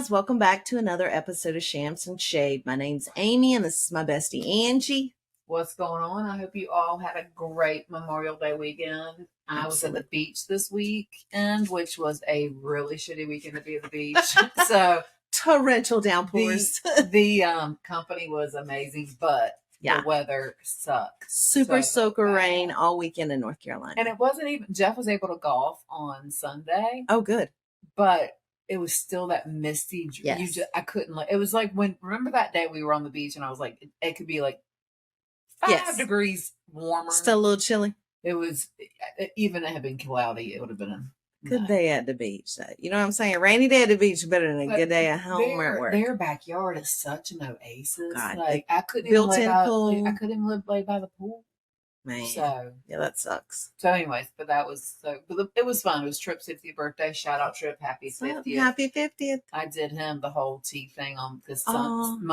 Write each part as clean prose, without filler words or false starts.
guys, welcome back to another episode of Shams and Shade. My name's Amy and this is my bestie Angie. What's going on? I hope you all had a great Memorial Day weekend. I was at the beach this weekend, which was a really shitty weekend to be at the beach. So torrential downpours. The company was amazing, but the weather sucked. Super soaker rain all weekend in North Carolina. And it wasn't even, Jeff was able to golf on Sunday. Oh, good. But it was still that misty. Yes. I couldn't, it was like remember that day we were on the beach and I was like, it could be like 5 degrees warmer. Still a little chilly. It was, even if it had been cloudy, it would have been a good day at the beach. You know what I'm saying? Rainy day at the beach is better than a good day at home or at work. Their backyard is such an oasis. God, like I couldn't built-in pool. I couldn't even lay by the pool. Man, so yeah, that sucks. So, anyways, but it was fun. It was Trip's 50th birthday. Shout out Trip, happy 50th! Happy 50th! I did him the whole tea thing on this.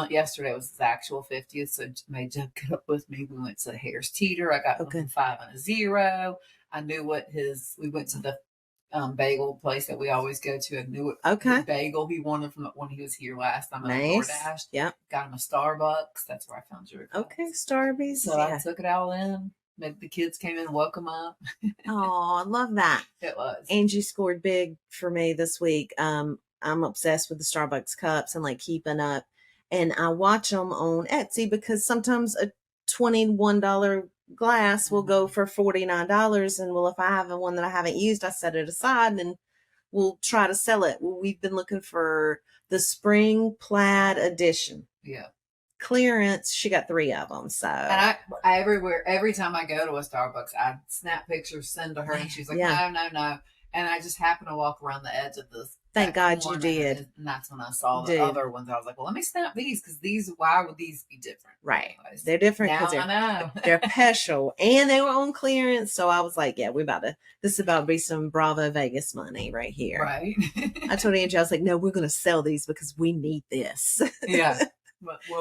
Yesterday was his actual 50th, so made Jeff get up with me. We went to Harris Teeter. I got a 5 and a 0. I knew what we went to the bagel place that we always go to. I knew it. The bagel he wanted from when he was here last time. Nice. DoorDash. Yep. Got him a Starbucks. That's where I found your. Okay, Starbucks. So I took it all in. The kids came in, woke them up. Oh, I love that. It was. Angie scored big for me this week. I'm obsessed with the Starbucks cups and like keeping up. And I watch them on Etsy because sometimes a $21 glass will go for $49. And well, if I have one that I haven't used, I set it aside and we'll try to sell it. Well, we've been looking for the spring plaid edition. Yeah. Clearance. She got 3 of them. So and I every time I go to a Starbucks, I snap pictures, send to her, and she's like, no. And I just happen to walk around the edge of this. Thank God you did. And that's when I saw the other ones. I was like, well, let me snap these because why would these be different? Right. Anyways, they're different because they're special and they were on clearance. So I was like, yeah, this is about to be some Bravo Vegas money right here. Right. I told Angie, I was like, no, we're going to sell these because we need this. Yeah.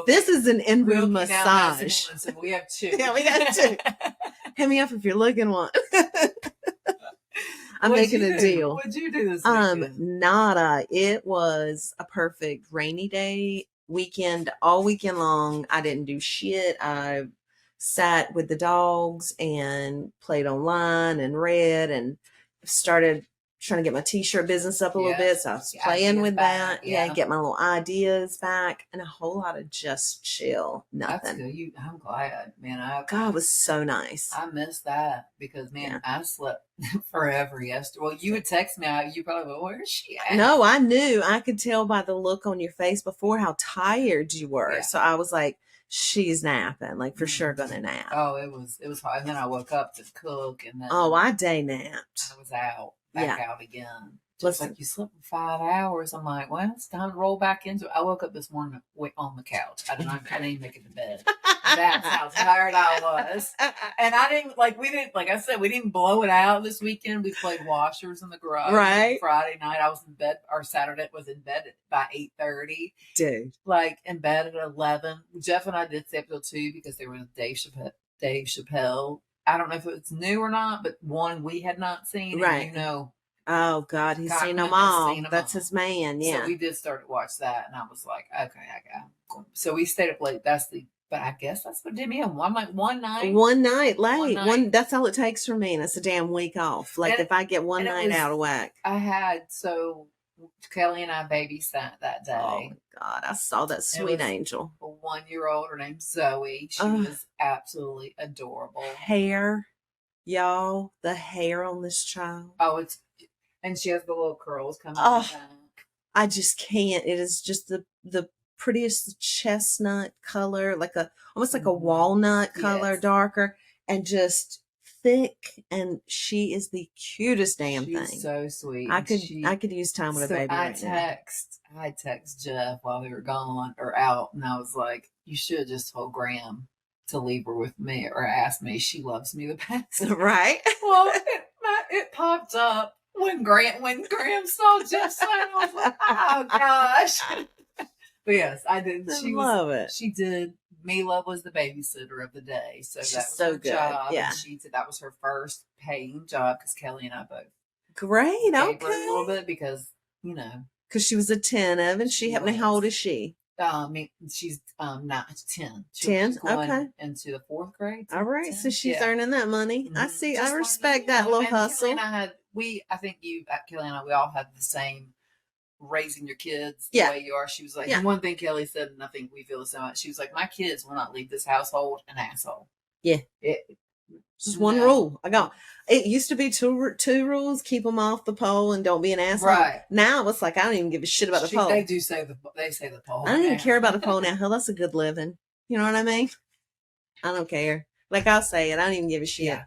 This is an in-room massage. So we have 2. Yeah, we got 2. Hit me up if you're looking one. I'm making a deal. What'd you do this weekend? Nada. It was a perfect rainy day weekend, all weekend long. I didn't do shit. I sat with the dogs and played online and read and started trying to get my t-shirt business up a little bit. So I was playing with that. Yeah. Get my little ideas back and a whole lot of just chill. Nothing. That's good. I'm glad, man. God, it was so nice. I missed that because, man, I slept forever yesterday. Well, you would text me. You probably go, where is she at? No, I knew. I could tell by the look on your face before how tired you were. Yeah. So I was like, she's napping, like for sure gonna nap. Oh, it was hard. And then I woke up to cook and then I day napped. I was out. Back out again. Just like you slept for 5 hours. I'm like, well, it's time to roll back into it. I woke up this morning on the couch. I didn't even make it to bed. That's how tired I was. And I didn't blow it out this weekend. We played washers in the garage. Right. Friday night, I was in bed, or Saturday was in bed by 8:30. Dude. Like in bed at 11. Jeff and I did stay up till 2 because they were with Dave Chappelle. I don't know if it's new or not, but one we had not seen. Right. And oh, God, he's seen them all. That's his man. Yeah. So we did start to watch that, and I was like, okay, I got. So we stayed up late. But I guess that's what did me. I'm like one night late. That's all it takes for me, and it's a damn week off. Like if I get one night out of whack. Kelly and I babysat that day. Oh my God, I saw that sweet angel. A 1-year-old, her name's Zoe. She was absolutely adorable. Hair, y'all, the hair on this child. Oh, and she has the little curls coming back. I just can't. It is just the prettiest chestnut color, almost like a walnut color, darker, and just thick, and she is the cutest damn thing. She's so sweet. I could use time with a baby. I text Jeff while we were gone or out, and I was like, you should have just told Graham to leave her with me or ask me. She loves me the best. Right. Well, it popped up when Graham saw Jeff's sign. I was like, oh gosh. But yes, I did. I love it. She did. Mila was the babysitter of the day, so she's that was so her good. job. Yeah, and she said that was her first paying job because Kelly and I both great. gave her a little bit because because she was attentive, and She how old was. is she? She's not 10. She's 10. going Okay. into the 4th grade. All right. 10? So she's Yeah. earning that money. I Mhm. see. I Just learning, respect that little and Kelly hustle. and I I think Kelly and I, we all had the same raising your kids the Yeah. way you are. She was like, Yeah. and one thing Kelly said, and I think we feel the same. She was like, my kids will not leave this household an asshole. Yeah. Just one rule. It used to be two rules: keep them off the pole and don't be an asshole. Right. Now it's like I don't even give a shit about the pole. They say the pole. I don't even care about the pole now. Hell, that's a good living. You know what I mean? I don't care. Like I'll say it. I don't even give a shit. Yeah.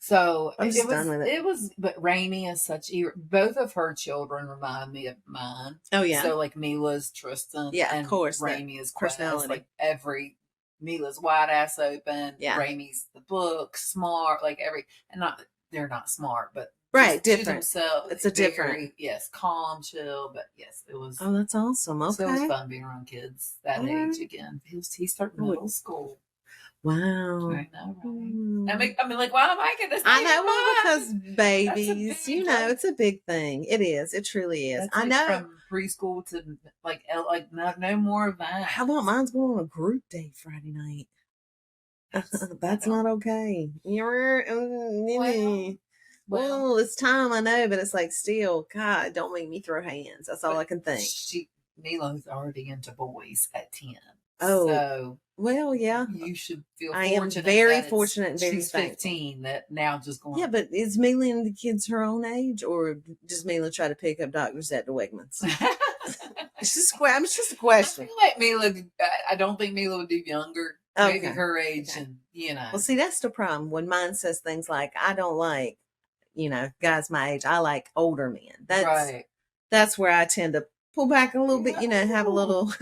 So I'm just done with it. But Raimi is both of her children remind me of mine. Oh yeah. So like Mila's Tristan. Yeah, and of course. Raimi is personality. Like Mila's wide ass open. Yeah. Raimi's the book, smart, like they're not smart, but right, different. Themselves, it's a different. Yes, calm, chill, but yes, it was. Oh, that's awesome. Okay. So it was fun being around kids that age again. He started middle school. Wow. I know, right? I mean, like, why am I going to say I know, because babies, it's a big thing. It is. It truly is. That's know. From preschool to, no more of that. How about mine's going on a group date Friday night? That's not okay. Well, it's time, I know, but it's like, still, God, don't make me throw hands. That's all I can think. Milo's already into boys at 10. Oh. So, well, yeah. You should feel I am very fortunate and very she's 15 that now just going. Yeah, but is Mila and the kids her own age, or does Mila try to pick up doctors at the Wegmans? It's just a question. I don't think Mila would do younger. Okay. Maybe her age, and Well, see, that's the problem. When mine says things like, I don't like, guys my age. I like older men. That's where I tend to pull back a little bit, have a little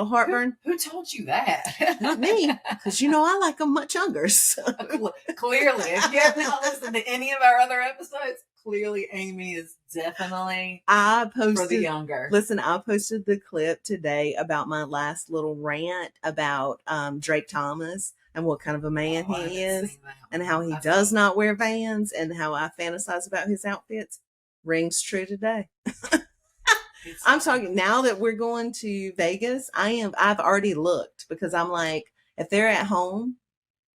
heartburn. Who told you that? Not me, because I like them much younger. So. Clearly, if you have not listened to any of our other episodes, clearly Amy is definitely for the younger. Listen, I posted the clip today about my last little rant about Drake Thomas and what kind of a man he is, and how he does not wear Vans, and how I fantasize about his outfits. Rings true today. I'm talking now that we're going to Vegas. I've already looked, because I'm like, if they're at home,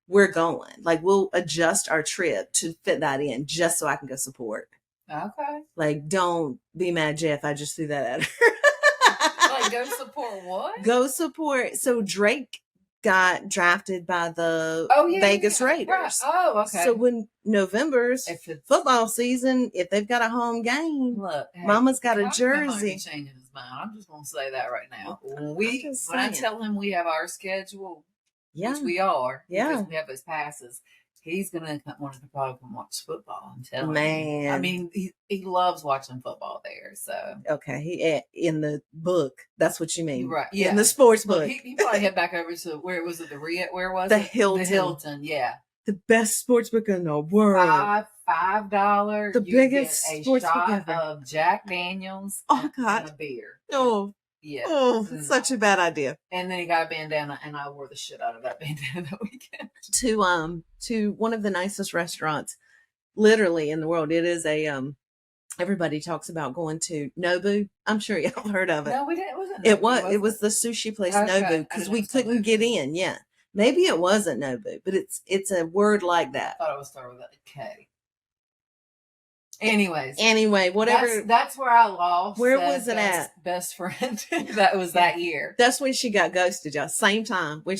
we're going. Like, we'll adjust our trip to fit that in, just so I can go support. Okay. Like, don't be mad, Jeff. I just threw that at her. Like, go support what? Go support. So Drake got drafted by the Vegas Raiders. Right. Oh, okay. So when November's football season, if they've got a home game, look, Mama's got a jersey. Changing his mind. I'm just gonna say that right now. When I tell him we have our schedule, which we are, because we have those passes, he's gonna want to probably come watch football. I'm telling you. I mean, he loves watching football there. So okay, in the book, that's what you mean, right? Yeah, in the sports book. Well, he probably head back over to where was it? Where was the it? Hilton? The Hilton, yeah. The best sports book in the world. $5. The biggest sports book ever. Of Jack Daniels. Oh God, and a beer. Oh. Yeah. Oh, such a bad idea. And then he got a bandana, and I wore the shit out of that bandana that weekend. To one of the nicest restaurants, literally, in the world. It is a everybody talks about going to Nobu. I'm sure y'all heard of it. No, we didn't. It was the sushi place Nobu, because we couldn't get in. Yeah, maybe it wasn't Nobu, but it's a word like that. I thought it was started with a K. Anyway, whatever. That's where I lost. Where was it at? Best friend. That was that year. That's when she got ghosted, y'all. Same time when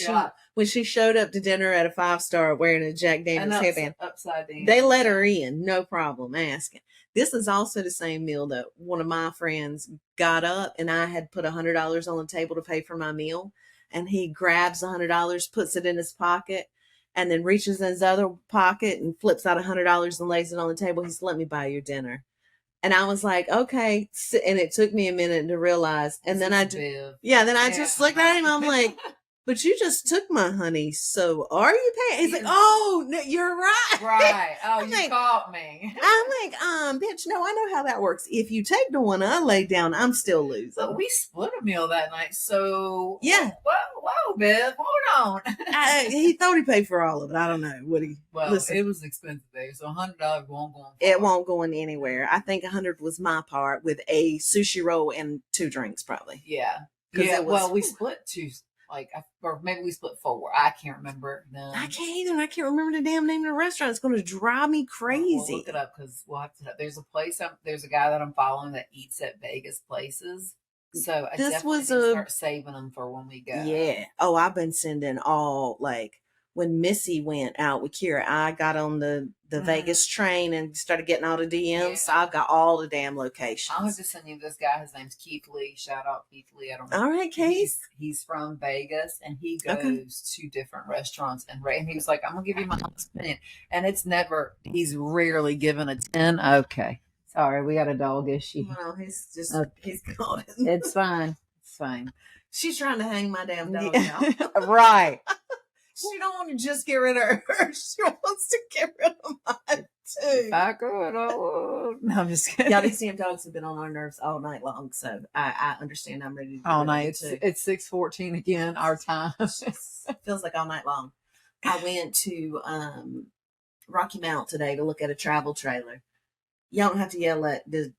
she showed up to dinner at a 5-star wearing a Jack Daniels headband. Upside down. They let her in, no problem asking. This is also the same meal that one of my friends got up, and I had put $100 on the table to pay for my meal, and he grabs $100, puts it in his pocket, and then reaches in his other pocket and flips out $100 and lays it on the table. He said, "Let me buy your dinner." And I was like, okay. And it took me a minute to realize. And then I just looked at him. I'm like, but you just took my honey. So are you paying? He's like, oh, no, you're right. Right. Oh, I'm you like, caught me. I'm like, bitch, no, I know how that works. If you take the one I lay down, I'm still losing. But we split a meal that night. So, yeah. Whoa, Biv, hold on. He thought he paid for all of it. I don't know. What he, Well, listen, it was expensive there. So $100 won't go on. it won't go in anywhere. I think 100 was my part with a sushi roll and 2 drinks, probably. Yeah. 'Cause Yeah. it was- Well, we split 2, like, or maybe we split 4. I can't remember. I can't either. I can't remember the damn name of the restaurant. It's going to drive me crazy. We'll look it up because we'll have to. There's a place. There's a guy that I'm following that eats at Vegas places. So I This definitely was need to a- start saving them for when we go. Yeah. Oh, I've been sending all, like, when Missy went out with Kira, I got on the Vegas train and started getting all the DMs. So Yeah. I've got all the damn locations. I'll have to send you this guy. His name's Keith Lee. Shout out Keith Lee. I don't know. All right, Case. He's from Vegas and he goes Okay. to different restaurants and he was like, I'm gonna give you my honest opinion. And he's rarely given a 10. Okay. Sorry, we got a dog issue. Well, he's just, Okay. he's gone. It's fine. It's fine. She's trying to hang my damn dog Yeah. out. Right. She don't want to just get rid of her. She wants to get rid of mine too. I could. No, I'm just kidding. Y'all, these damn dogs have been on our nerves all night long, so I understand. I'm ready to get All rid of night. them, too. It's 6:14 again. Our time. Feels like all night long. I went to Rocky Mount today to look at a travel trailer. Y'all don't have to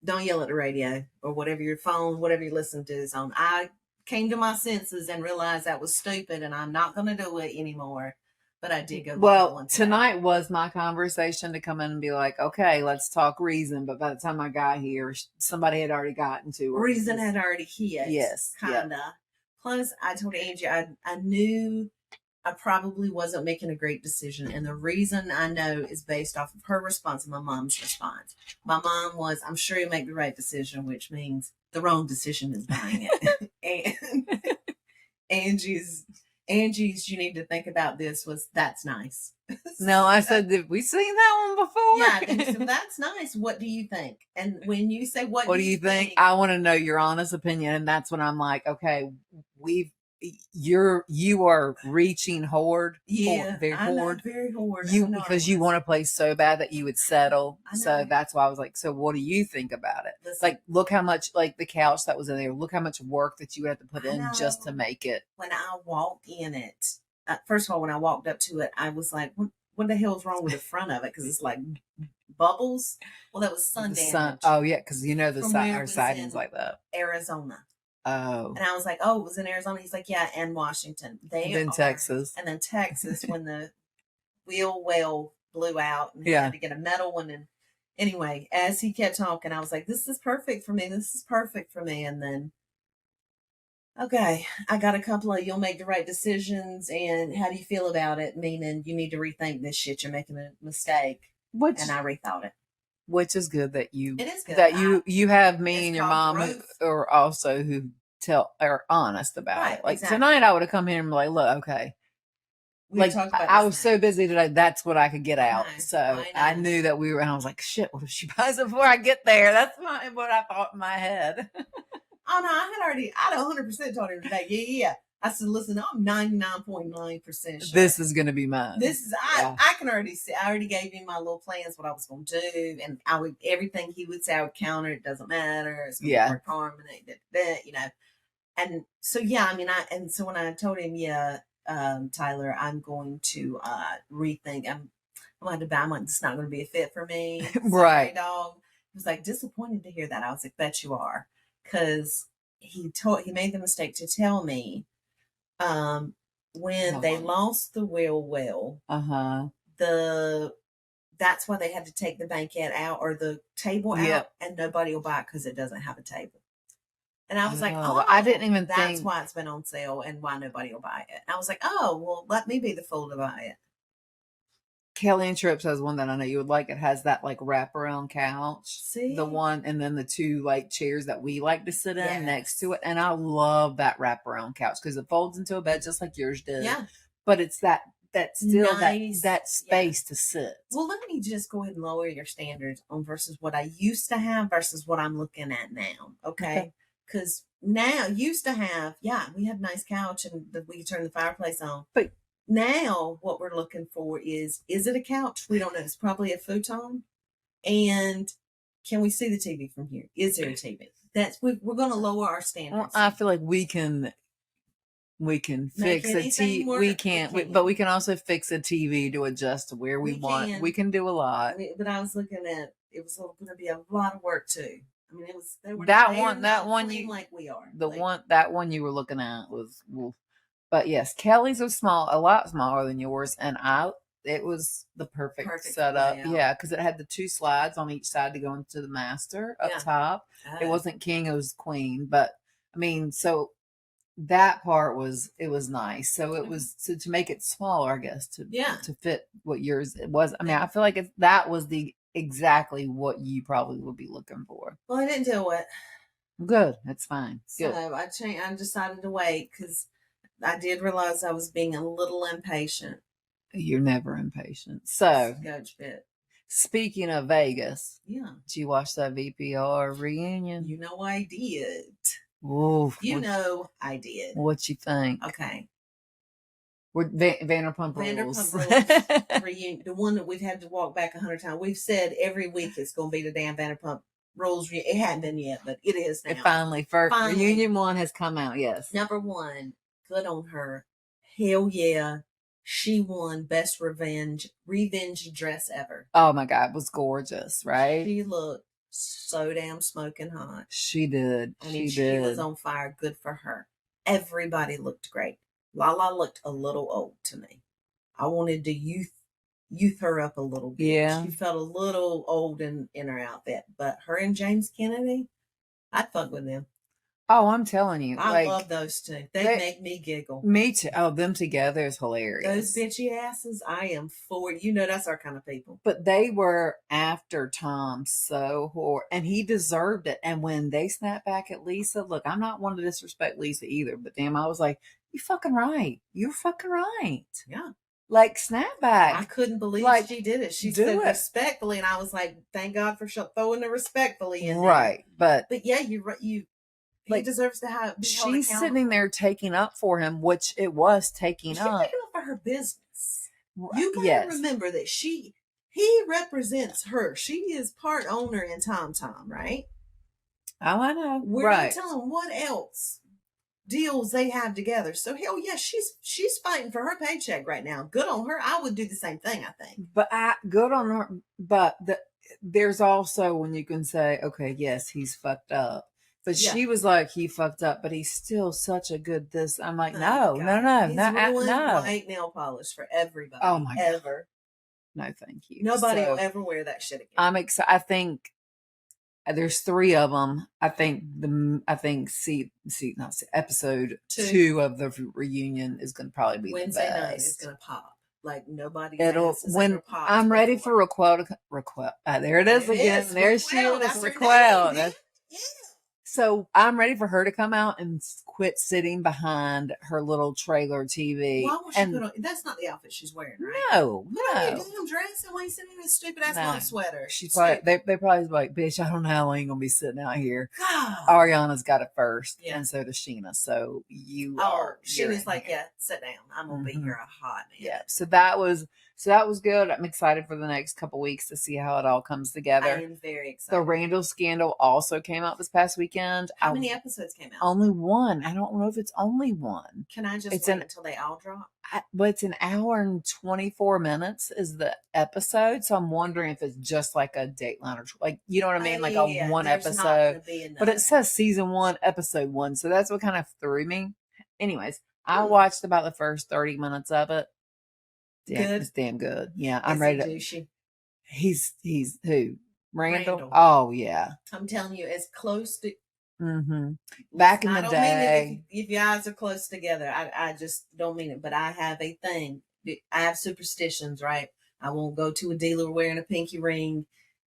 don't yell at the radio or whatever your phone, whatever you listen to is on. I came to my senses and realized that was stupid and I'm not going to do it anymore. But I did go. Well, tonight was my conversation to come in and be like, okay, let's talk reason. But by the time I got here, somebody had already gotten to her. Reason had already hit. Yes. Kind of. Plus, I told Angie, I knew I probably wasn't making a great decision. And the reason I know is based off of her response and my mom's response. My mom was, I'm sure you'll make the right decision, which means the wrong decision is buying it. And Angie's, you need to think about this was, that's nice. No, I said, did we seen that one before? Yeah, I said, that's nice. What do you think? And when you say, what do you think? I want to know your honest opinion. And that's when I'm like, okay, you are reaching horde. Yeah, very horde. Very horde. Because you want to play so bad that you would settle. So that's why I was like, so what do you think about it? Listen, like, look how much, like the couch that was in there, look how much work that you would have to put in just to make it. When I walked in it, first of all, when I walked up to it, I was like, what the hell's wrong with the front of it? Because it's like bubbles. Well, that was sun damage. Oh, yeah, because you know our siding's like that. Arizona. Oh. And I was like, oh, it was in Arizona. He's like, yeah, and Washington. Texas. And then Texas when the wheel well blew out and he had to get a metal one. And anyway, as he kept talking, I was like, this is perfect for me. This is perfect for me. And then, okay, I got a couple of you'll make the right decisions. And how do you feel about it? Meaning you need to rethink this shit. You're making a mistake. And I rethought it. Which is good that you it is good. that you have me and your mom who are honest about it. Like tonight I would have come here and be like, look, okay. I was so busy today, that's what I could get out. So I knew that we were, and I was like, shit, what if she buys it before I get there? That's what I thought in my head. Oh no, I'd 100% told him today. Yeah. I said, listen, I'm 99.9% sure. This is going to be mine. I can already see, I already gave him my little plans, what I was going to do. And everything he would say, I would counter. It doesn't matter. It's going to work permanent, you know. And so, yeah, I mean, so when I told him, Tyler, I'm going to rethink. I'm going to buy one. It's not going to be a fit for me. Right. Dog. He was like disappointed to hear that. I was like, bet you are. Because he made the mistake to tell me when they lost the well, that's why they had to take the banquette out or the table out, and nobody will buy it because it doesn't have a table. And I was like, I didn't even think that's why it's been on sale and why nobody will buy it. And I was like, oh, well, let me be the fool to buy it. Kelly and Trips has one that I know you would like. It has that like wraparound couch. See? The one, and then the 2 like chairs that we like to sit in next to it. And I love that wraparound couch because it folds into a bed just like yours did. Yeah. But it's that still nice. that space to sit. Well, let me just go ahead and lower your standards on versus what I used to have versus what I'm looking at now. Okay. Because now, used to have, yeah, we had a nice couch and we could turn the fireplace on. But now, what we're looking for is it a couch? We don't know. It's probably a futon. And can we see the TV from here? Is there a TV? We're going to lower our standards. I feel like we can fix a TV. We can't, but we can also fix a TV to adjust to where we want. We can do a lot. But I was looking at, it was going to be a lot of work too. I mean, that one you like we are. That one you were looking at was, but yes, Kelly's was a lot smaller than yours, and it was the perfect setup. Layout. Yeah, because it had the 2 slides on each side to go into the master up top. It wasn't king, it was queen. But I mean, so that part was nice. So it was to make it smaller, I guess, to fit what yours it was. I mean, I feel like that was exactly what you probably would be looking for. Well, I didn't do it. Good, that's fine. Good. So I decided to wait because I did realize I was being a little impatient. You're never impatient. So, speaking of Vegas, did you watch that VPR reunion? You know I did. Ooh, I did. What you think? Okay. We're Vanderpump Rules. Reunion, the one that we've had to walk back 100 times. We've said every week it's going to be the damn Vanderpump Rules. It hadn't been yet, but it is now. It finally, reunion 1 has come out. Yes. Number 1, good on her. Hell yeah. She won best revenge dress ever. Oh my God, it was gorgeous, right? She looked so damn smoking hot. She did. She was on fire. Good for her. Everybody looked great. Lala looked a little old to me. I wanted to youth her up a little bit. Yeah. She felt a little old in her outfit. But her and James Kennedy, I'd fuck with them. Oh, I'm telling you. I love those two. They make me giggle. Me too. Oh, them together is hilarious. Those bitchy asses, I am for. That's our kind of people. But they were after Tom so hard, and he deserved it. And when they snapped back at Lisa, look, I'm not one to disrespect Lisa either, but damn, I was like, you fucking right. You're fucking right. Yeah. Like, snap back. I couldn't believe she did it. She said respectfully, and I was like, thank God for throwing the respectfully in there. Right. But yeah, he deserves to have. She's sitting there taking up for him, which it was taking up. She's taking up for her business. You gotta remember that he represents her. She is part owner in TomTom, right? Oh, I know. We're not telling what else deals they have together. So hell yeah, she's fighting for her paycheck right now. Good on her. I would do the same thing, I think. But good on her. But there's also when you can say, okay, yes, he's fucked up. But she was like, he fucked up, but he's still such a good this. I'm like, no. White nail polish for everybody. Oh my God. Ever. No, thank you. Nobody will ever wear that shit again. I'm excited. I think there's 3 of them. I think episode 2 of the reunion is going to probably be Wednesday the best. night is going to pop. Like nobody. When I'm ready for Raquel to there it is again. There she is, Raquel. Yeah. So I'm ready for her to come out and quit sitting behind her little trailer TV. Why won't she put on? That's not the outfit she's wearing, right? No. Put on your damn dress and why you sitting in this stupid ass long sweater? She's probably, they probably like, bitch, I don't know how long you're gonna be sitting out here. God. Ariana's got it first, and so does Sheena. So Sheena's like, yeah, sit down. I'm gonna be here a hot minute. Yeah. So that was good. I'm excited for the next couple weeks to see how it all comes together. I am very excited. The Randall scandal also came out this past weekend. How many episodes came out? Only 1. I don't know if it's only 1. Can I just wait until they all drop? But it's an hour and 24 minutes is the episode. So I'm wondering if it's just like a Dateline or like, you know what I mean? Like a one episode. But it says season 1, episode 1. So that's what kind of threw me. Anyways, I watched about the first 30 minutes of it. Good. It's damn good. Yeah, I'm ready to. He's who? Randall? Oh yeah. I'm telling you, as close to. Back in the day, if your eyes are close together, I just don't mean it. But I have a thing. I have superstitions, right? I won't go to a dealer wearing a pinky ring.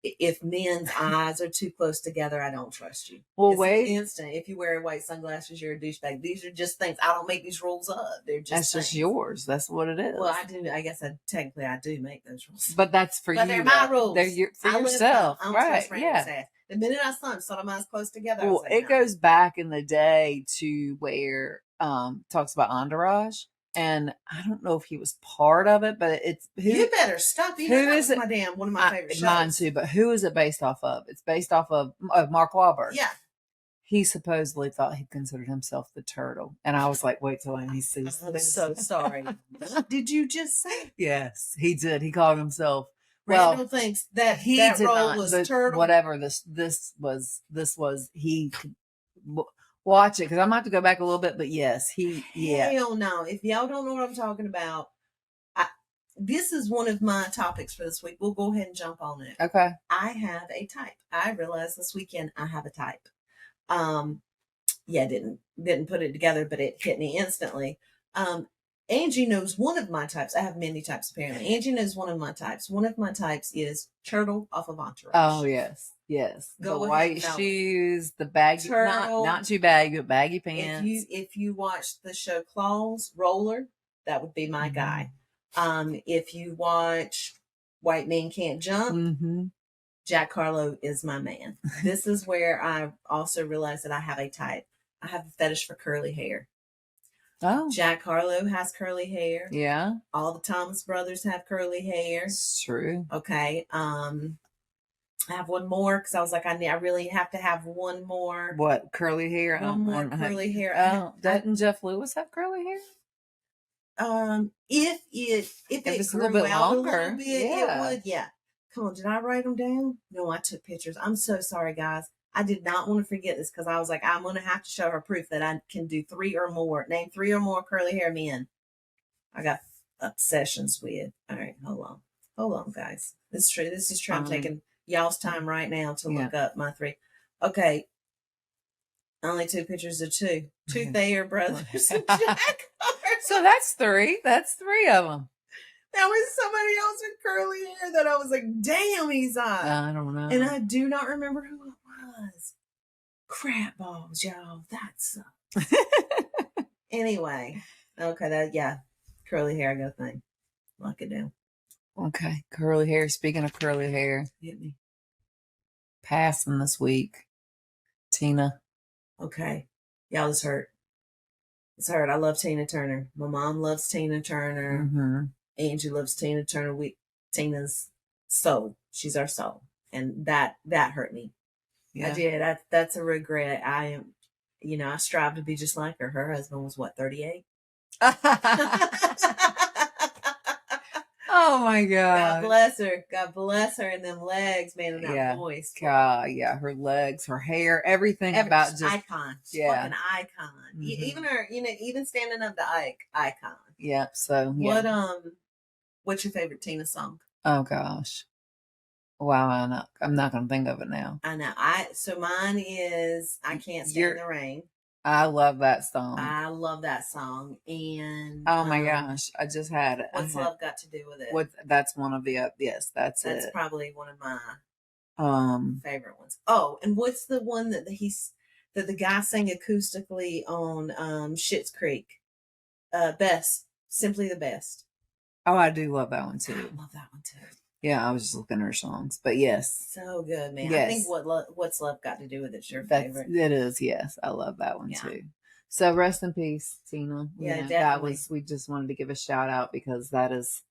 If men's eyes are too close together, I don't trust you. Well, it's instant. If you wear white sunglasses, you're a douchebag. These are just things. I don't make these rules up. They're just that's things. Just yours. That's what it is. Well, I do. I guess technically I do make those rules. But that's for you. But they're my rules. They're for yourself, right? Yeah. The minute I saw him, saw my eyes closed together. I was Well, like, it no. goes back in the day to where talks about Entourage, and I don't know if he was part of it, but it's You better stop. You know, who that is was it? one of my favorite shows. Mine too, but who is it based off of? It's based off of Mark Wahlberg. Yeah. He supposedly thought he considered himself the turtle, and I was like, "Wait till he sees I'm this." so sorry. Did you just say? Yes, he did. He called himself. Randall thinks that He that did role not. was turtle. Whatever this was. He could watch it because I'm gonna have to go back a little bit, but yes, Hell no! If y'all don't know what I'm talking about, this is one of my topics for this week. We'll go ahead and jump on it. Okay. I have a type. I realized this weekend I have a type. Yeah, didn't put it together, but it hit me instantly. Angie knows one of my types. I have many types apparently. Angie knows one of my types. One of my types is turtle off of Entourage. Oh yes, Go the ahead, white Val. shoes, the baggy, Turtle. not too baggy, but baggy pants. If you watch the show Claws Roller, that would be my guy. If you watch White Man Can't Jump, Jack Harlow is my man. This is where I also realized that I have a type. I have a fetish for curly hair. Oh. Jack Harlow has curly hair. Yeah. All the Thomas brothers have curly hair. It's true. Okay. I have one more because I was like, I really have to have one more. What, curly hair? One more curly hair. Oh, doesn't Jeff Lewis have curly hair? If it it's grew a little bit out longer, a little bit, it would. Yeah. Come on, did I write them down? No, I took pictures. I'm so sorry, guys. I did not want to forget this because I was like, I'm going to have to show her proof that I can do 3 or more. Name 3 or more curly hair men. I got obsessions with. All right, hold on, guys. This is true. This is true. I'm taking y'all's time right now to look up my 3. Okay. Only 2 pictures of 2 Thayer brothers and Jack. So that's 3. That's 3 of them. There was somebody else with curly hair that I was like, damn, he's on. I don't know. And I do not remember who it was. Crap balls, y'all. That sucks. Anyway. Okay, curly hair, go thing. Lock it down. Okay. Curly hair. Speaking of curly hair. Hit me. Passing this week. Tina. Okay. Y'all, this hurt. It's hurt. I love Tina Turner. My mom loves Tina Turner. Angie loves Tina Turner. Tina's soul. She's our soul. And that hurt me. Yeah. I did. That's a regret. I strive to be just like her. Her husband was 38? Oh my God. God bless her and them legs, man, and that voice. God, yeah. Her legs, her hair, everything about just icon. Fucking icon. Even her, even standing up to Ike, icon. Yeah. So yeah. What's your favorite Tina song? Oh gosh. Wow, I'm not gonna think of it now. I know. So mine is I Can't Stand the Rain. I love that song. I love that song. And oh my gosh, I just had it. What's Love Got to Do with It? That's one of the yes, that's it. That's probably one of my favorite ones. Oh, and what's the one that the guy sang acoustically on Schitt's Creek? Best. Simply the Best. Oh, I do love that one too. I love that one too. Yeah, I was just looking at her songs, but yes, so good, man. Yes. I think What's Love Got to Do with It's your favorite. It is. Yes, I love that one too. So rest in peace, Tina. Yeah, definitely. We just wanted to give a shout out because that is,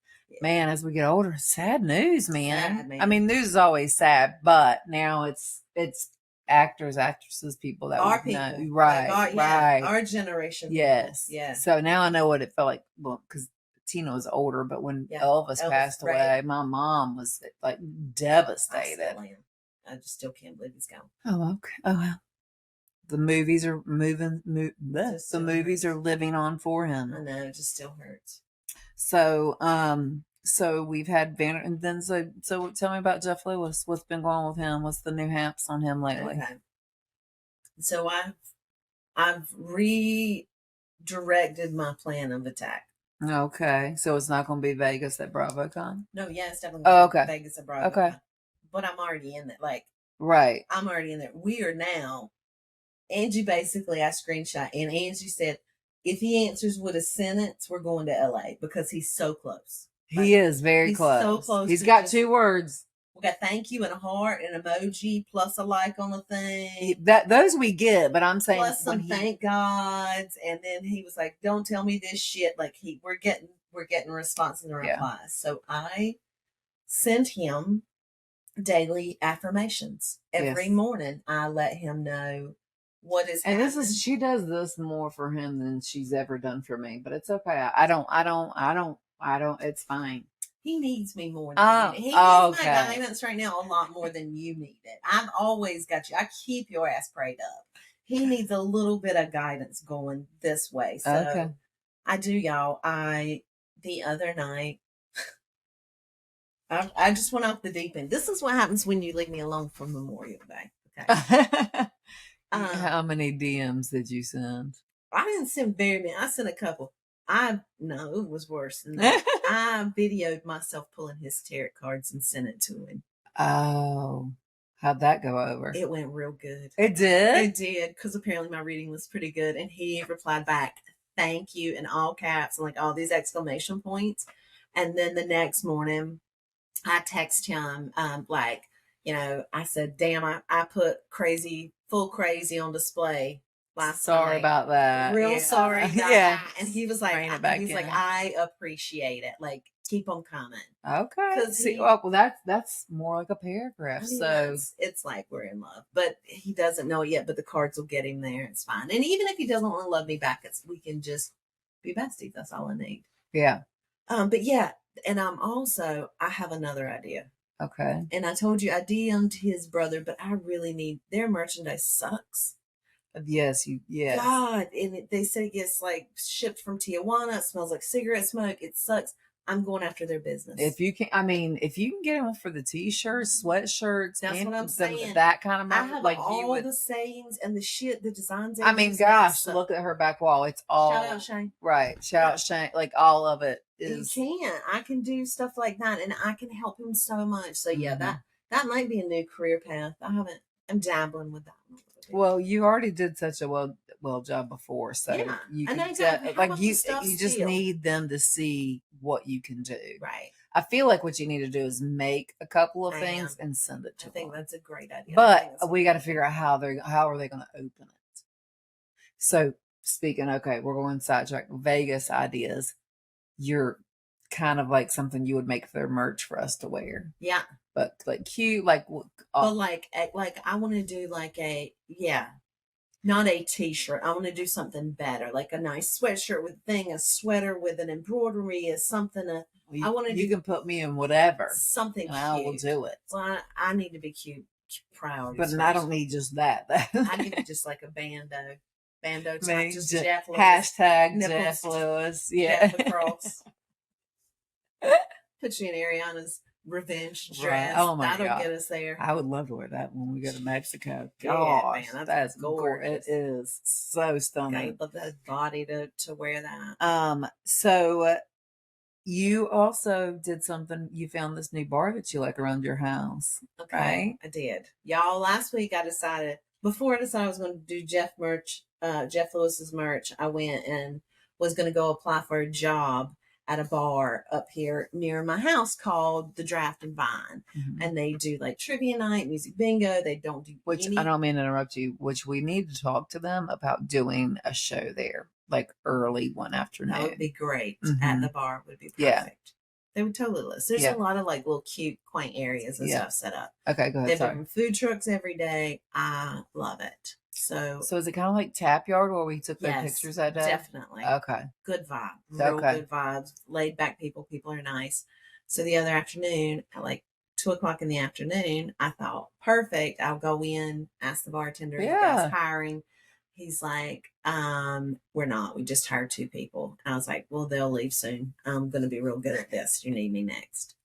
man, as we get older, sad news, man. Sad, man. I mean, news is always sad, but now it's actors, actresses, people that our people, know. Right, right, our generation. Yes, yeah. So now I know what it felt like. Well, because Tina was older, but when Elvis passed away, my mom was like devastated. I just still can't believe he's gone. Oh, okay. Oh well. The movies are moving. The movies are living on for him. I know, it just still hurts. So, so we've had Banner, and then so tell me about Jeff Lewis. What's been going on with him? What's the new haps on him lately? Okay. So I've redirected my plan of attack. Okay, so it's not going to be Vegas at BravoCon? No, yeah, it's definitely going to be Vegas at BravoCon. Okay. But I'm already in it. Like, right. I'm already in there. We are now. Angie basically, I screenshot, and Angie said, if he answers with a sentence, we're going to LA because he's so close. He is very close. So close. He's got 2 words. We got thank you and a heart and emoji plus a like on the thing. Those we get, but I'm saying plus some thank gods, and then he was like, "Don't tell me this shit." Like we're getting responses and replies. Yeah. So I sent him daily affirmations every morning. I let him know what is and happening. She does this more for him than she's ever done for me, but it's okay. I don't it's fine. He needs me more than you. He needs my guidance right now a lot more than you need it. I've always got you. I keep your ass prayed up. He needs a little bit of guidance going this way. So I do, y'all. The other night, I just went off the deep end. This is what happens when you leave me alone for Memorial Day. Okay. How many DMs did you send? I didn't send very many. I sent a couple. No, it was worse than that. I videoed myself pulling his tarot cards and sent it to him. Oh, how'd that go over? It went real good. It did? It did, because apparently my reading was pretty good. And he replied back, "Thank you," in all caps and like all these exclamation points. And then the next morning, I text him, like, I said, "Damn, I put full crazy on display last Sorry night. About that. Real sorry about that." And he was like, "I appreciate it. Like, keep them coming." Okay. That's more like a paragraph. So it's like we're in love, but he doesn't know it yet. But the cards will get him there. It's fine. And even if he doesn't want to love me back, we can just be besties. That's all I need. Yeah. But yeah. And I have another idea. Okay. And I told you I DM'd his brother, but I really need their merchandise sucks. Yes. God. And they said it gets like shipped from Tijuana. It smells like cigarette smoke. It sucks. I'm going after their business. If you can get them for the t-shirts, sweatshirts, that's what I'm saying. That kind of I have like all the sayings and the shit, the designs. I mean, gosh, look at her back wall. It's all shout out Shane. Right, shout out Shane. Like all of it is. You can. I can do stuff like that, and I can help him so much. So yeah, that might be a new career path. I'm dabbling with that one. Well, you already did such a well job before, so yeah. you just need them to see what you can do. Right. I feel like what you need to do is make a couple of things and send it to them. I think that's a great idea. But we got to figure out how are they going to open it. So we're going sidetrack. Vegas ideas. You're kind of like something you would make for their merch for us to wear. Yeah. But like cute, like. But like I want to do like not a t-shirt. I want to do something better, like a nice sweatshirt with a sweater with an embroidery, something. I want to. You can put me in whatever. Something and cute. I will do it. Well, I need to be cute, proud. But I don't need just that. I need just like a bandeau type, just Jeff Lewis. Hashtag Jeff Lewis. Yeah. Jeff across. Put you in Ariana's revenge dress. Right. Oh my That'll God. get us there. I would love to wear that when we go to Mexico. God, man, that's gorgeous. It is so stunning. I love that body to wear that. So you also did something. You found this new bar that you like around your house. Okay, right? I did. Y'all, last week I decided before I decided I was going to do Jeff Lewis's merch. I went and was going to go apply for a job at a bar up here near my house called the Draft and Vine. Mm-hmm. And they do like trivia night, music bingo. They don't do I don't mean to interrupt you, which we need to talk to them about doing a show there, like early one afternoon. That would be great. Mm-hmm. At the bar would be perfect. Yeah. They would totally list. There's a lot of like little cute, quaint areas and stuff set up. Okay, go ahead. They have food trucks every day. I love it. So is it kind of like Tap Yard where we took the pictures that day? Definitely. Okay. Good vibe. Real good vibes. Laid back people. People are nice. So the other afternoon, at like 2:00 in the afternoon, I thought, perfect. I'll go in, ask the bartender if you guys hiring. He's like, we're not. We just hired 2 people. And I was like, well, they'll leave soon. I'm going to be real good at this. You need me next.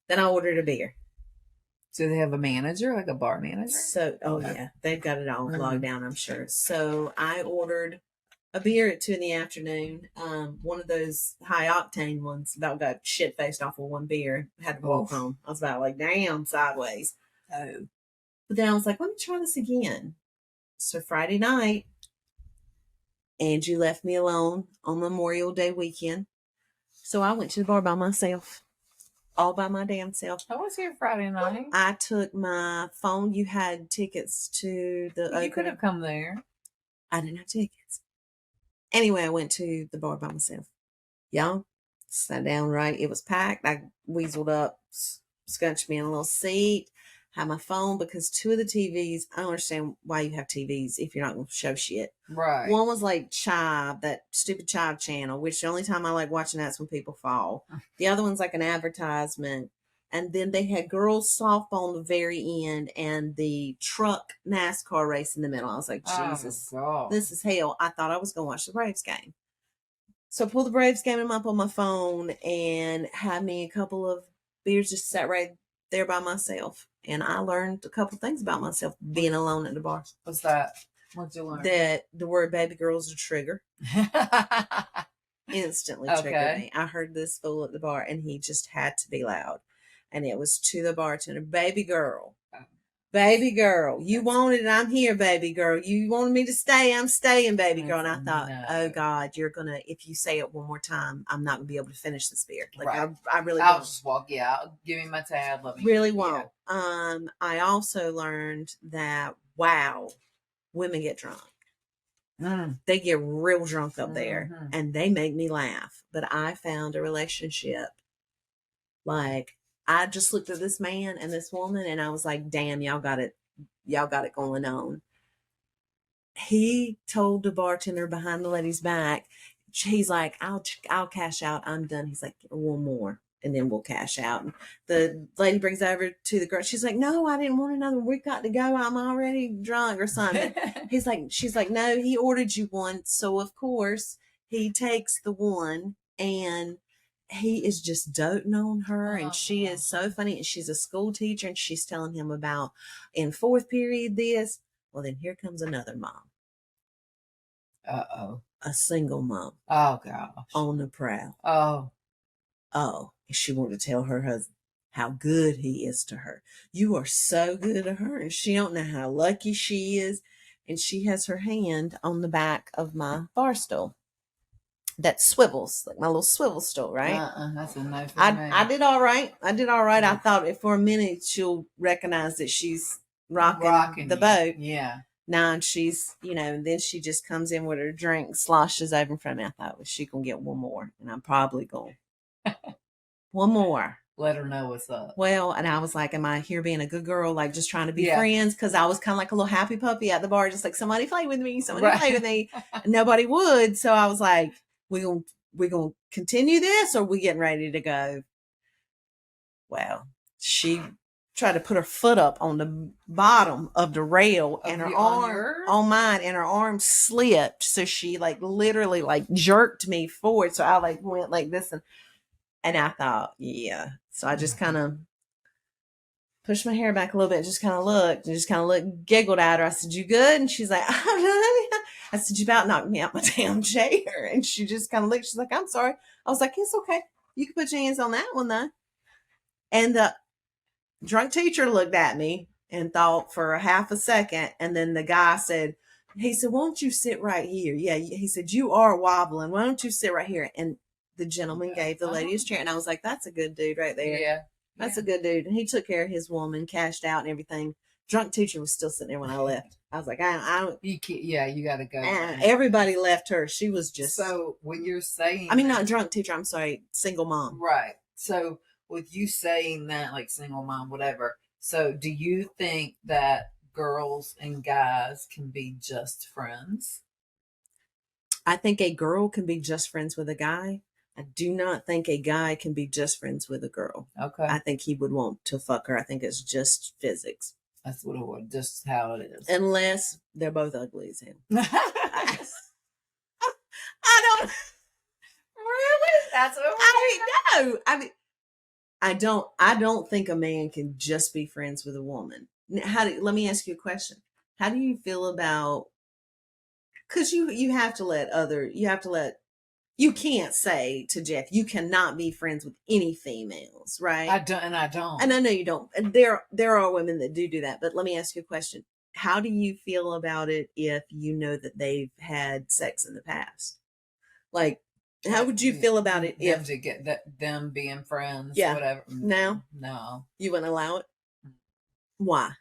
Then I ordered a beer. So they have a manager, like a bar manager? So, yeah, they've got it all logged down, I'm sure. So I ordered a beer at 2 PM. One of those high octane ones. About got shit faced off of one beer. Had to walk home. I was about like, damn, sideways. Oh. But then I was like, let me try this again. So Friday night, Angie left me alone on Memorial Day weekend. So I went to the bar by myself. all by my damn self. I was here Friday night. I took my phone. You had tickets to the. You could have come there. I didn't have tickets. Anyway, I went to the bar by myself. Y'all, sat down right. It was packed. I weaseled up, scrunched me in a little seat, had my phone because two of the TVs, I don't understand why you have TVs if you're not going to show shit. Right. One was like Chive, that stupid Chive channel, which the only time I like watching that's when people fall. The other one's like an advertisement. And then they had girls softball on the very end and the truck NASCAR race in the middle. I was like, Jesus, this is hell. I thought I was going to watch the Braves game. So I pulled the Braves game up on my phone and had me a couple of beers, just sat right there by myself. And I learned a couple things about myself being alone at the bar. What's that? What'd you learn? That the word baby girl is a trigger. Instantly triggered me. I heard this fool at the bar and he just had to be loud. And it was to the bartender, baby girl. Baby girl, you wanted it. I'm here, baby girl. You wanted me to stay. I'm staying, baby girl. And I thought, oh God, you're going to, if you say it one more time, I'm not going to be able to finish this beer. Like, right. I really I'll won't. just walk you out. Give me my tab. Let me. Really won't. Yeah. I also learned that, wow, women get drunk. They get real drunk up there and they make me laugh. But I found a relationship like, I just looked at this man and this woman and I was like, damn, y'all got it going on. He told the bartender behind the lady's back, he's like, I'll cash out. I'm done. He's like, one more and then we'll cash out. And the lady brings over to the girl. She's like, no, I didn't want another. We got to go. I'm already drunk or something. She's like, no, he ordered you one. So of course he takes the one and he is just doting on her and she is so funny. And she's a school teacher and she's telling him about in fourth period this. Well, then here comes another mom. Uh-oh. A single mom. Oh, gosh. On the prowl. Oh. She wanted to tell her husband how good he is to her. You are so good to her. And she don't know how lucky she is. And she has her hand on the back of my bar stool. That swivels, like my little swivel stool, right? That's a no for me. I did all right. I thought for a minute she'll recognize that she's rocking the boat. Yeah. Now she's, and then she just comes in with her drink, sloshes over in front of me. I thought, well, she gonna get one more, and I'm probably going one more. Let her know what's up. Well, and I was like, am I here being a good girl, like just trying to be friends? Because I was kind of like a little happy puppy at the bar, just like somebody play with me, play with me. And nobody would, so I was like, we gonna continue this, or we getting ready to go? Well, she tried to put her foot up on the bottom of the rail and her arm on mine, and her arm slipped, so she like literally like jerked me forward, so I like went like this, and I thought, yeah. So I just kind of pushed my hair back a little bit, just kind of looked, giggled at her. I said, you good? And she's like, I said, you about knocked me out my damn chair. And she just kind of looked, she's like, I'm sorry. I was like, it's okay. You can put your hands on that one though. And the drunk teacher looked at me and thought for a half a second. And then the guy said, won't you sit right here? Yeah. He said, you are wobbling. Why don't you sit right here? And the gentleman gave the lady his chair. And I was like, that's a good dude right there. Yeah. That's a good dude. And he took care of his woman, cashed out and everything. Drunk teacher was still sitting there when I left. I was like, I don't. You can't, you got to go. Everybody left her. She was just. So when you're saying. I mean, not drunk teacher. I'm sorry. Single mom. Right. So with you saying that, like single mom, whatever. So do you think that girls and guys can be just friends? I think a girl can be just friends with a guy. I do not think a guy can be just friends with a girl. Okay. I think he would want to fuck her. I think it's just physics. That's what it was. Just how it is. Unless they're both ugly as hell. I don't. Really? That's what no. I don't think a man can just be friends with a woman. Let me ask you a question. How do you feel about, because you have to let you can't say to Jeff, you cannot be friends with any females, right? I don't. And I know you don't. And there are women that do that. But let me ask you a question. How do you feel about it if you know that they've had sex in the past? Like, How would you feel about it them if to get them being friends, Yeah. whatever? Now? No, you wouldn't allow it? Why?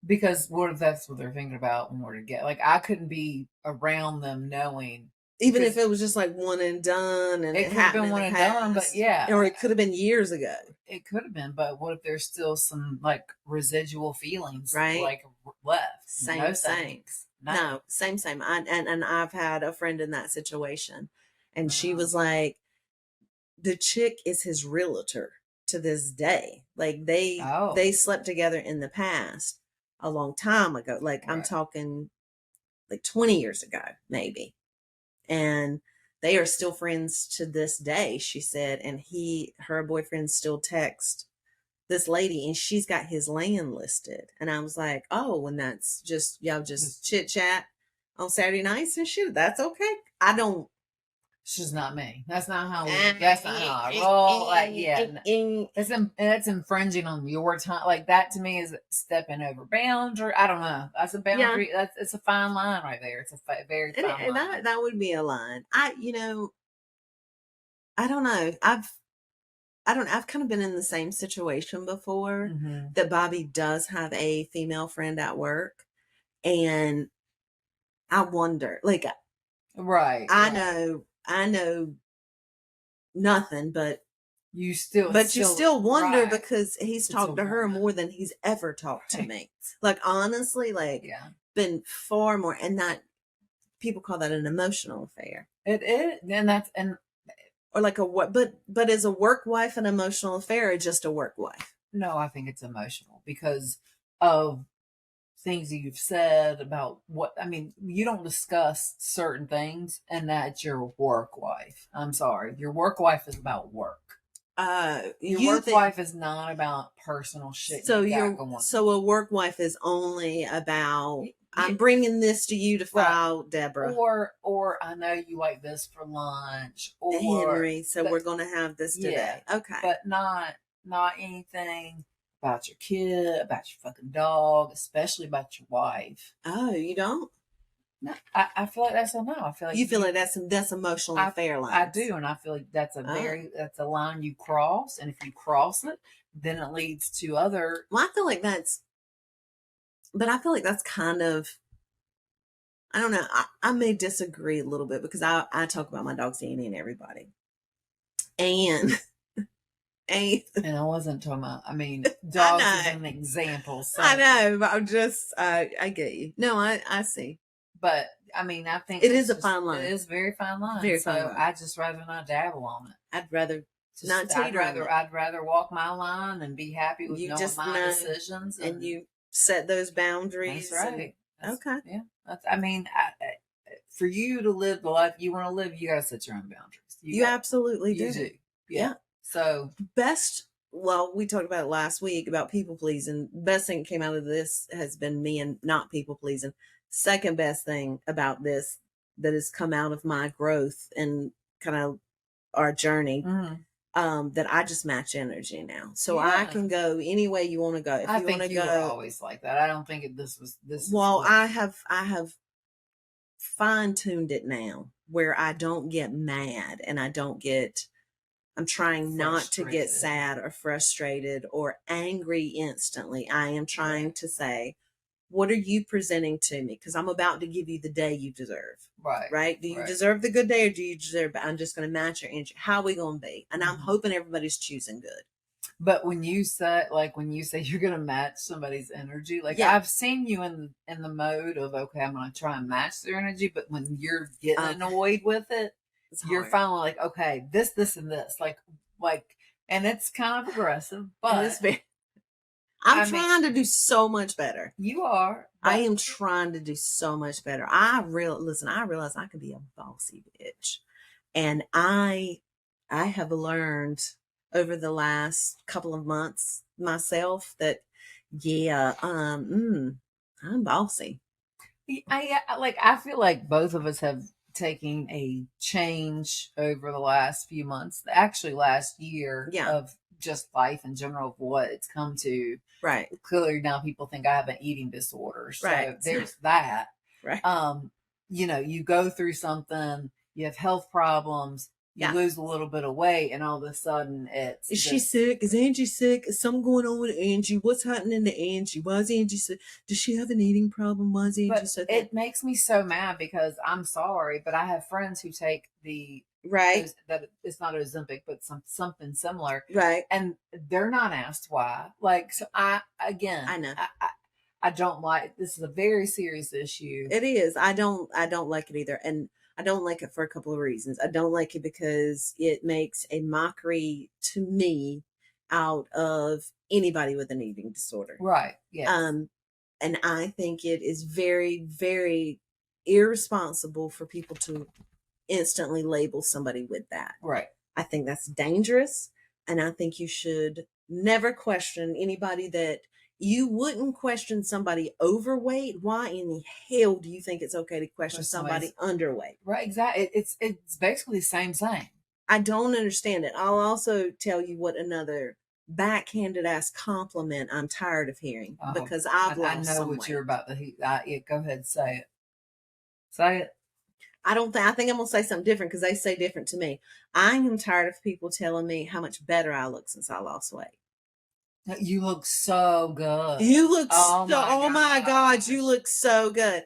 because what if that's what they're thinking about when we're together? Like I couldn't be around them knowing. Even Because if it was just like one and done and it it could have happened been in one the and done, but past, yeah, or it could have been years ago, it could have been. But what if there's still some like residual feelings right? like left? No Same. thanks. No, same. And I've had a friend in that situation, and she was like, the chick is his realtor to this day. Like Oh, they slept together in the past a long time ago. Like I'm right. talking like 20 years ago, maybe. And they are still friends to this day, she said. And her boyfriend still texts this lady and she's got his land listed. And I was like, oh, and that's just, y'all just chit chat on Saturday nights and shit. That's okay. I don't. It's just not me. That's not how. That's not how I roll. Like, yeah, that's infringing on your time. Like that to me is stepping over boundary. I don't know. That's a boundary. Yeah. It's a fine line right there. It's a very fine line. And that would be a line. I don't know. I've kind of been in the same situation before, that Bobby does have a female friend at work, and I wonder, like, right. I know nothing, but you still wonder, right. because he's talked to her more than he's ever talked to me. Like, honestly, like, been far more, and that people call that an emotional affair. It is, and or like a what? But is a work wife an emotional affair, or just a work wife? No, I think it's emotional because of things you've said about what I mean. You don't discuss certain things, and that's your work wife. I'm sorry, your work wife is about work. Your work wife is not about personal shit. So a work wife is only about I'm bringing this to you to file, Deborah, or I know you like this for lunch, or Henry. So we're going to have this today, okay? But not anything about your kid, about your fucking dog, especially about your wife. Oh, you don't? No, I feel like that's a no. I feel like you feel like that's emotional affair line. I do, and I feel like that's that's a line you cross, and if you cross it, then it leads to other. Well, I feel like that's kind of, I don't know. I may disagree a little bit because I talk about my dog Sandy and everybody, and I wasn't talking about. I mean, dogs is an example. So. I know, but I'm just I get you. No, I see. But I mean, I think it is a fine line. It is a very fine line. Very fine line. I just rather not dabble on it. I'd rather not teeter. I'd rather walk my line and be happy with knowing my decisions. And you set those boundaries. That's right. Okay. Yeah. I mean, for you to live the life you want to live, you got to set your own boundaries. You absolutely do. You do. Yeah. So well, we talked about it last week about people pleasing. Best thing that came out of this has been me and not people pleasing. Second best thing about this that has come out of my growth and kind of our journey, that I just match energy now. So I can go any way you want to go. If I you think want to you go, were always like that. I don't think this was this. Well, I have fine-tuned it now where I don't get mad and I'm trying not to get sad or frustrated or angry instantly. I am trying to say, what are you presenting to me? Because I'm about to give you the day you deserve. Right? Do you deserve the good day, or do you deserve, I'm just going to match your energy? How are we going to be? And I'm hoping everybody's choosing good. But when you say you're going to match somebody's energy, like I've seen you in the mode of, okay, I'm going to try and match their energy. But when you're getting annoyed with it, you're finally like, okay, this, and this, like, and it's kind of aggressive, but I'm trying to do so much better. You are. I am trying to do so much better. I realize I can be a bossy bitch. And I have learned over the last couple of months myself that, I'm bossy. I feel like both of us have taken a change over the last few months, actually last year, of just life in general, of what it's come to. Right. Clearly now people think I have an eating disorder. So there's that. Right. You go through something, you have health problems, You lose a little bit of weight, and all of a sudden it's... Is she sick? Is Angie sick? Is something going on with Angie? What's happening to Angie? Why is Angie sick? Does she have an eating problem? Why is Angie so thin? It makes me so mad because I'm sorry, but I have friends who take the... Right. That it's not Ozempic, but something similar. Right. And they're not asked why. Like, so I know. I don't like... This is a very serious issue. It is. I don't like it either. And I don't like it for a couple of reasons. I don't like it because it makes a mockery to me out of anybody with an eating disorder. Right. Yeah. And I think it is very, very irresponsible for people to instantly label somebody with that. Right. I think that's dangerous. And I think you should never question anybody that... You wouldn't question somebody overweight. Why in the hell do you think it's okay to question somebody underweight? Right, exactly. It's basically the same thing. I don't understand it. I'll also tell you what another backhanded ass compliment I'm tired of hearing, because I've lost some weight. I know what you're about to... Yeah, go ahead, say it. Say it. I think I'm gonna say something different because they say different to me. I am tired of people telling me how much better I look since I lost weight. You look so good. You look oh my God, you look so good.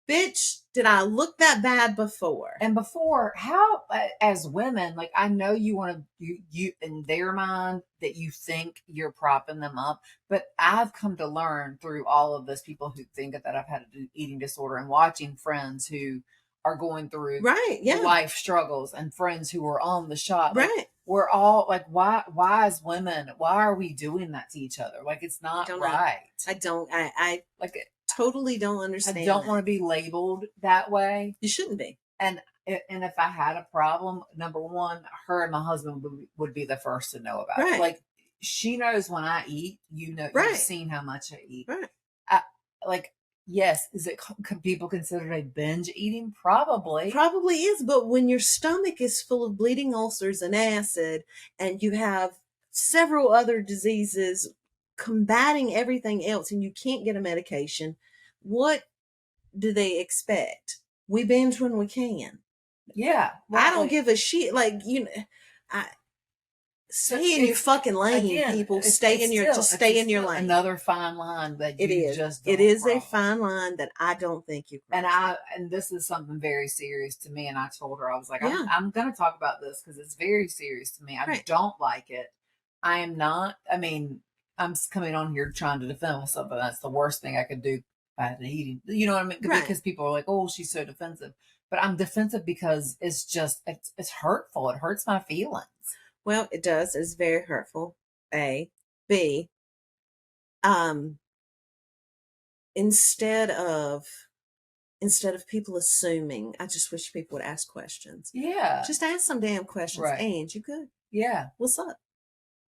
Bitch, did I look that bad before? And before, how, as women, like, I know you want to, you in their mind that you think you're propping them up, but I've come to learn through all of this, people who think that I've had an eating disorder, and watching friends who are going through life struggles, and friends who are on the shot. Right. Like, we're all like, why as women, why are we doing that to each other? Like, it's not right. I totally don't understand. I don't want to be labeled that way. You shouldn't be. And if I had a problem, number one, her and my husband would be the first to know about it. Like, she knows when I eat, you've seen how much I eat. Right. Yes, is it people consider a binge eating? Probably is, but when your stomach is full of bleeding ulcers and acid, and you have several other diseases combating everything else, and you can't get a medication, what do they expect? We binge when we can. Yeah, I don't give a shit. Like, stay in your fucking lane, people. Stay in your lane. Another fine line that it is a fine line that I don't think you cross. And this is something very serious to me. And I told her, I was like, I'm going to talk about this because it's very serious to me. I don't like it. I am not. I mean, I'm coming on here trying to defend myself, but that's the worst thing I could do by eating. You know what I mean? Because people are like, "Oh, she's so defensive," but I'm defensive because it's just it's hurtful. It hurts my feelings. Well, it does. It's very hurtful. A. B. Instead of people assuming, I just wish people would ask questions. Yeah. Just ask some damn questions. Right. And you good? Yeah. What's up?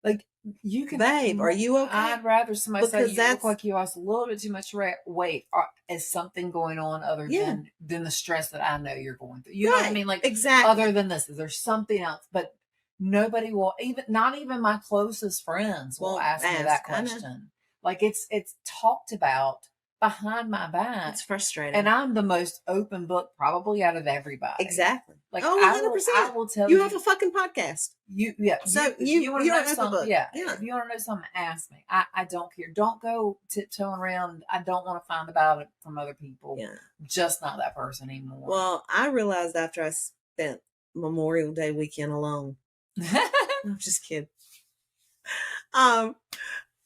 Like, you can... Babe, are you okay? I'd rather somebody say, you look like you lost a little bit too much weight, or is something going on other than the stress that I know you're going through. You know what I mean? Like, exactly. Other than this, is there something else? But nobody will, not even my closest friends will ask me that question. Like, it's talked about behind my back. It's frustrating. And I'm the most open book probably out of everybody. Exactly. Like, 100%. I will tell you. You have a fucking podcast. So you want to know something? Yeah. If you want to know something, ask me. I don't care. Don't go tiptoeing around. I don't want to find about it from other people. Yeah. Just not that person anymore. Well, I realized after I spent Memorial Day weekend alone. I'm just kidding.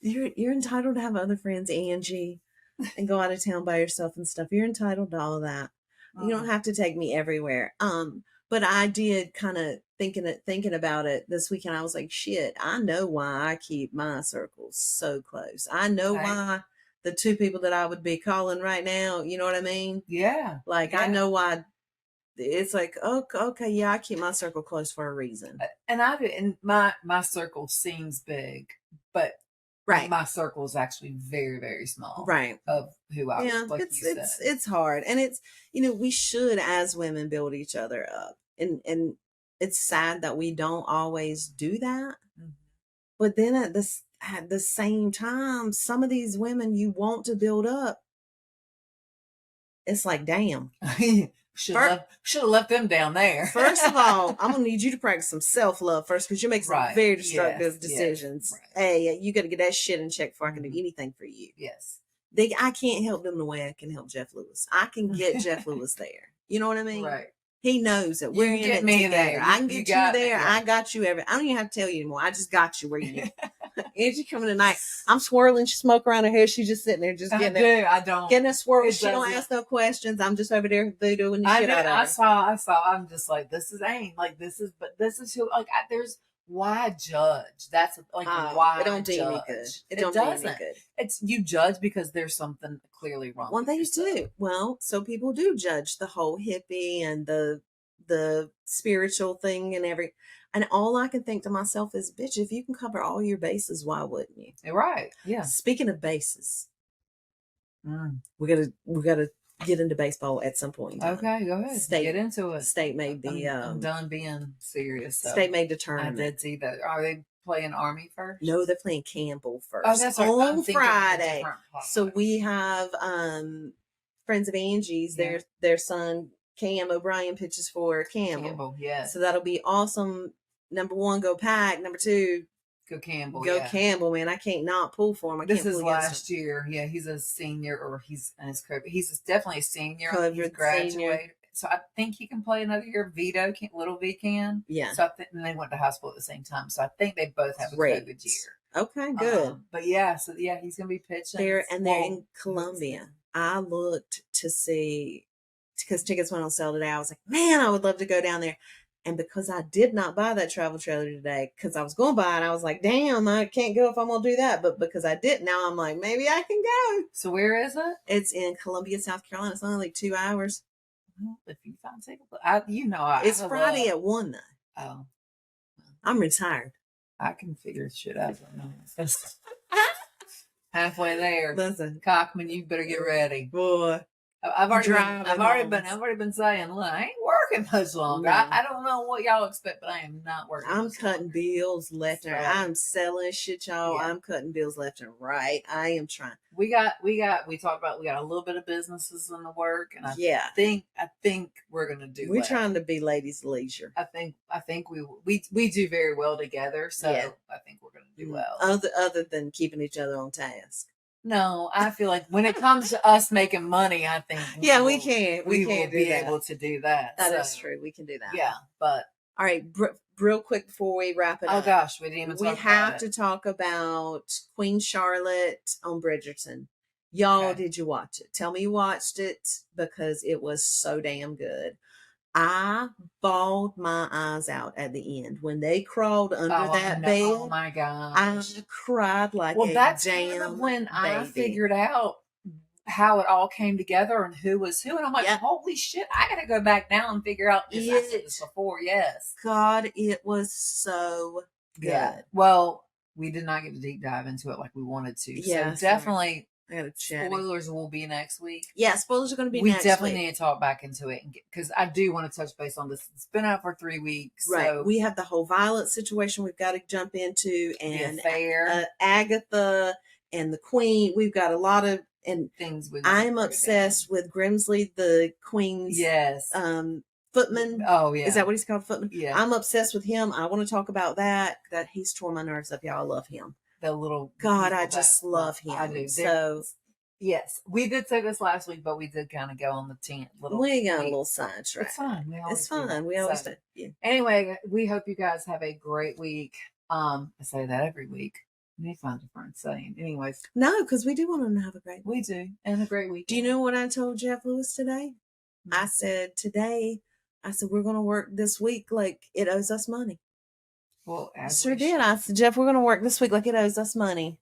You're entitled to have other friends, Angie, and go out of town by yourself and stuff. You're entitled to all of that. You don't have to take me everywhere. But I did kind of thinking about it this weekend. I was like, shit, I know why I keep my circles so close. I know why the two people that I would be calling right now, you know what I mean? Yeah. Like, I know why. It's like, okay, yeah, I keep my circle close for a reason. And I do. And my circle seems big, but my circle is actually very, very small. Right. Of who I like it's hard. And it's, we should, as women, build each other up. And it's sad that we don't always do that. Mm-hmm. But then at the same time, some of these women you want to build up, it's like, damn. Should have left them down there. First of all, I'm gonna need you to practice some self-love first, because you make some Right. very destructive Yes. decisions. Yes. Right. Hey, you got to get that shit in check before I can do Mhm. anything for you. Yes. I can't help them the way I can help Jeff Lewis. I can get Jeff Lewis there. You know what I mean? Right. He knows that we're in get it me together. there. I can get you there. Yeah. I got you I don't even have to tell you anymore. I just got you where you need. Angie coming tonight. I'm swirling smoke around her hair. She's just sitting there, just getting it. I don't. Getting a swirl. It She don't doesn't. ask no questions. I'm just over there voodooing the shit out of her. I saw. I'm just like, this is AIM. Like, this is who. Like, there's why judge. That's like why it don't do judge. me good. It doesn't. Do me good. It's you judge because there's something clearly wrong. Well, they do. Well, so people do judge the whole hippie and the spiritual thing and all I can think to myself is, bitch, if you can cover all your bases, why wouldn't you? Right. Yeah. Speaking of bases, we gotta get into baseball at some point. Okay, go ahead. Get into it. State made the I'm done being serious. So. State made the tournament. I did see that. Are they playing Army first? No, they're playing Campbell first. Oh, that's right. On Friday. So we have friends of Angie's. Yeah. Their son Cam O'Brien pitches for Campbell. Yeah. So that'll be awesome. Number one, go Pack. Number two, go Campbell. Go Campbell, man. I can't not pull for him. This is last year. Yeah, he's a senior, or he's definitely a senior. He's graduated. Senior. So I think he can play another year. Little V can. Yeah. So and they went to high school at the same time. So I think they both have a COVID year. Okay, good. But yeah, so yeah, he's gonna be pitching. They're in Columbia. I looked to see, because tickets went on sale today. I was like, man, I would love to go down there. And because I did not buy that travel trailer today, because I was going to buy it, I was like, damn, I can't go if I'm going to do that. But because I didn't, now I'm like, maybe I can go. So where is it? It's in Columbia, South Carolina. It's only like 2 hours. Well, if you find tickets, it's Friday at 1, though. Oh. I'm retired. I can figure shit out. Halfway there. Listen. Cockman, you better get ready. Boy. I've already been saying, look, I ain't working much longer. No. I don't know what y'all expect, but I am not working. I'm cutting bills left and right. I'm selling shit, y'all. Yeah. I'm cutting bills left and right. I am trying. We talked about we got a little bit of businesses in the work, and I think we're gonna do. We're trying to be ladies' leisure. I think we do very well together, so yeah. I think we're gonna do well. Other than keeping each other on task. No, I feel like when it comes to us making money, I think we can. We will be able to do that. That is true. We can do that. Yeah, but all right, real quick before we wrap it up. Oh gosh, we didn't even. We have to talk about Queen Charlotte on Bridgerton. Y'all, did you watch it? Tell me you watched it, because it was so damn good. I bawled my eyes out at the end when they crawled under that bed. Oh my god! I cried like that's damn when baby. I figured out how it all came together and who was who, and I'm like, holy shit! I got to go back now and figure out. I said this before, yes. God, it was so good. Yeah. Well, we did not get to deep dive into it like we wanted to. Yeah, so definitely. Spoilers will be next week. Yeah, spoilers are going to be next week. We definitely need to talk back into it, because I do want to touch base on this. It's been out for 3 weeks. Right. So. We have the whole Violet situation we've got to jump into, and the affair. Agatha and the Queen. We've got a lot of things. I'm obsessed with Grimsley, the Queen's footman. Oh yeah, is that what he's called? Footman. Yeah, I'm obsessed with him. I want to talk about that. That he's torn my nerves up. Y'all, I love him. The little God, I just love him. I do. So yes, we did say this last week, but we did kind of go on the 10th. We got a little sidetrack. It's fine. It's fine. We always do. Yeah. Anyway, we hope you guys have a great week. I say that every week. You may find a different saying. Anyways, no, because we do want them to have a great week. We do, and a great week. Do you know what I told Jeff Lewis today? I said we're going to work this week like it owes us money. Well, I sure did. I said, Jeff, we're going to work this week like it owes us money.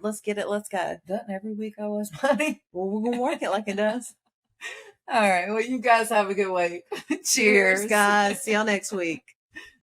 Let's get it. Let's go. Doesn't every week owe us money? Well, we're going to work it like it does. All right. Well, you guys have a good week. Cheers, guys. See y'all next week.